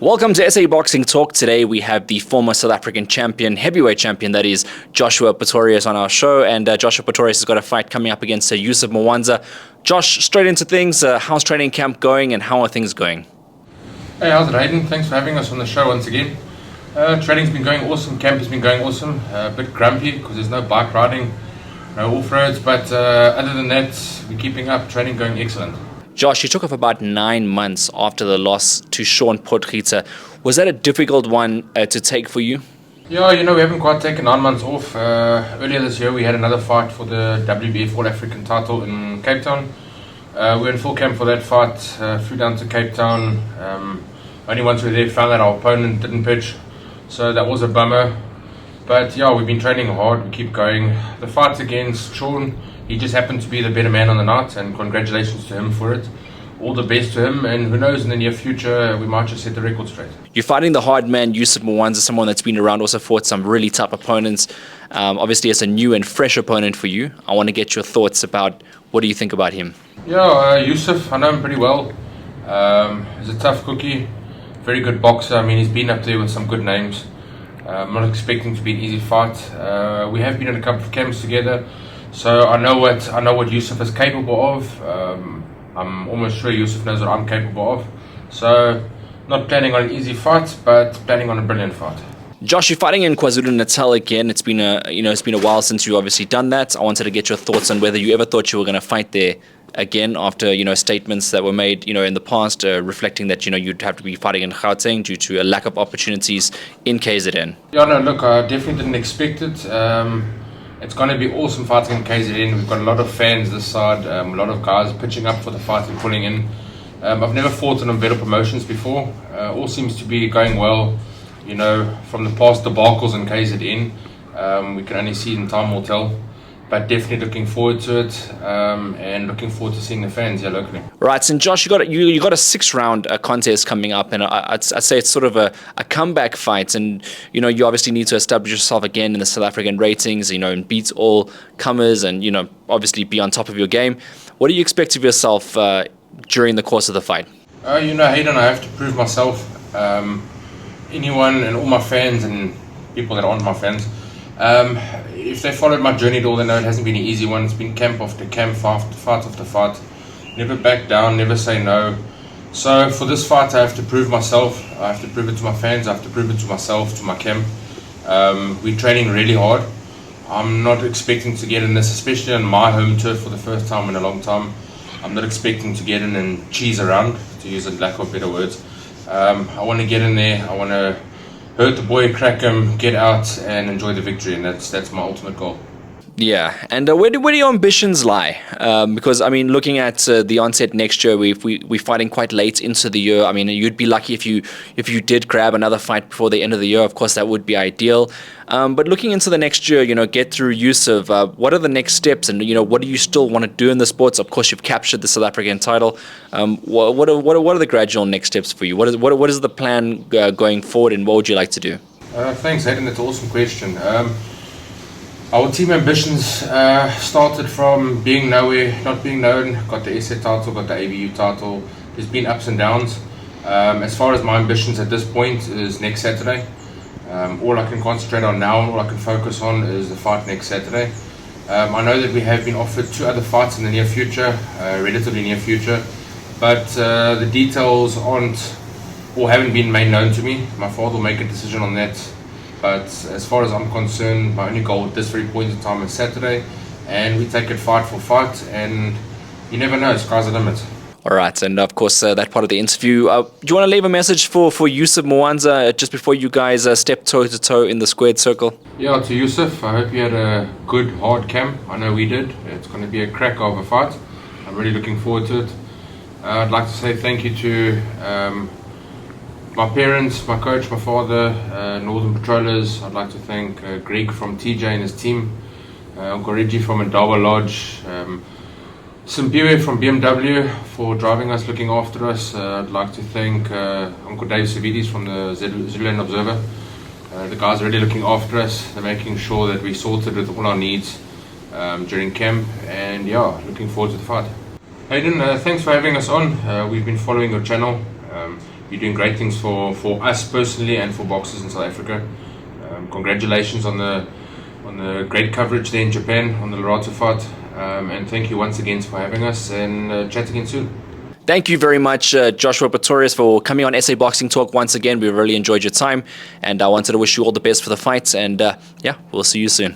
Welcome to SA Boxing Talk. Today we have the former South African champion, heavyweight champion, that is Joshua Pretorius on our show. And Joshua Pretorius has got a fight coming up against Yusuf Mwanza. Josh, straight into things. How's training camp going and how are things going? Hey, how's it, Hayden? Thanks for having us on the show once again. Training's been going awesome. Camp has been going awesome. A bit grumpy because there's no bike riding, no off-roads. But other than that, we're keeping up. Training going excellent. Josh, you took off about 9 months after the loss to Sean Potgieter. Was that a difficult one to take for you? Yeah, we haven't quite taken 9 months off. Earlier this year, we had another fight for the WBF All African title in Cape Town. We were in full camp for that fight. Flew down to Cape Town. Only once we were there, found that our opponent didn't pitch. So that was a bummer. But yeah, we've been training hard. We keep going. The fight against Sean, he just happened to be the better man on the night, and congratulations to him for it. All the best to him, and who knows, in the near future, we might just set the record straight. You're fighting the hard man, Yusuf Mwanza, someone that's been around, also fought some really tough opponents. Obviously, it's a new and fresh opponent for you. I want to get your thoughts about what do you think about him? Yeah, Yusuf, I know him pretty well. He's a tough cookie, very good boxer. I mean, he's been up there with some good names. I'm not expecting to be an easy fight. We have been in a couple of camps together, so I know what Yusuf is capable of. I'm almost sure Yusuf knows what I'm capable of. So, not planning on an easy fight, but planning on a brilliant fight. Josh, you're fighting in KwaZulu-Natal again. It's been a while since you've obviously done that. I wanted to get your thoughts on whether you ever thought you were going to fight there again after statements that were made in the past reflecting that you'd have to be fighting in Gauteng due to a lack of opportunities in KZN. Yeah, no, look, I definitely didn't expect it. It's going to be awesome fighting in KZN. We've got a lot of fans this side, a lot of guys pitching up for the fight and pulling in. I've never fought in better promotions before. All seems to be going well. From the past debacles in KZN, we can only see in time will tell. But definitely looking forward to it, and looking forward to seeing the fans here locally. Right, and Josh, you got a 6-round contest coming up, and I'd say it's sort of a comeback fight, and you obviously need to establish yourself again in the South African ratings, and beat all comers, and obviously be on top of your game. What do you expect of yourself during the course of the fight? Hayden, I have to prove myself. Anyone and all my fans and people that aren't my fans. If they followed my journey at all, they know it hasn't been an easy one. It's been camp after camp, fight after fight. Never back down, never say no. So for this fight, I have to prove myself. I have to prove it to my fans. I have to prove it to myself, to my camp. We're training really hard. I'm not expecting to get in this, especially on my home turf for the first time in a long time. I'm not expecting to get in and cheese around, to use a lack of better words. I want to get in there. I want to hurt the boy, crack him, get out, and enjoy the victory, and that's my ultimate goal. Yeah, and where do your ambitions lie? Because looking at the onset next year, we're fighting quite late into the year. You'd be lucky if you did grab another fight before the end of the year. Of course, that would be ideal. But looking into the next year, get through Yusuf. What are the next steps, and what do you still want to do in the sports? Of course, you've captured the South African title. What are the gradual next steps for you? What is the plan going forward, and what would you like to do? Thanks, Hayden. That's an awesome question. Our team ambitions started from being nowhere, not being known. Got the SA title, got the ABU title. There's been ups and downs. As far as my ambitions at this point is next Saturday. All I can concentrate on now and all I can focus on is the fight next Saturday. I know that we have been offered 2 other fights in the near future, relatively near future, but the details aren't or haven't been made known to me. My father will make a decision on that. But as far as I'm concerned, my only goal at this very point in time is Saturday, and we take it fight for fight, and you never know, sky's the limit. All right, and of course, that part of the interview. Do you want to leave a message for Yusuf Mwanza just before you guys step toe-to-toe in the squared circle? Yeah, to Yusuf, I hope you had a good, hard camp. I know we did. It's going to be a crack of a fight. I'm really looking forward to it. I'd like to say thank you to my parents, my coach, my father, Northern Patrollers. I'd like to thank Greg from TJ and his team, Uncle Reggie from Indaba Lodge, Simpiwe from BMW for driving us, looking after us. I'd like to thank Uncle Dave Savidis from the Zululand Observer. The guys are really looking after us. They're making sure that we're sorted with all our needs during camp, and yeah, looking forward to the fight. Hayden, thanks for having us on. We've been following your channel. You're doing great things for us personally and for boxers in South Africa. Congratulations on the great coverage there in Japan on the Larato fight, and thank you once again for having us, and chat again soon. Thank you very much, Joshua Pretorius, for coming on SA Boxing Talk once again. We really enjoyed your time, and I wanted to wish you all the best for the fights, and yeah, we'll see you soon.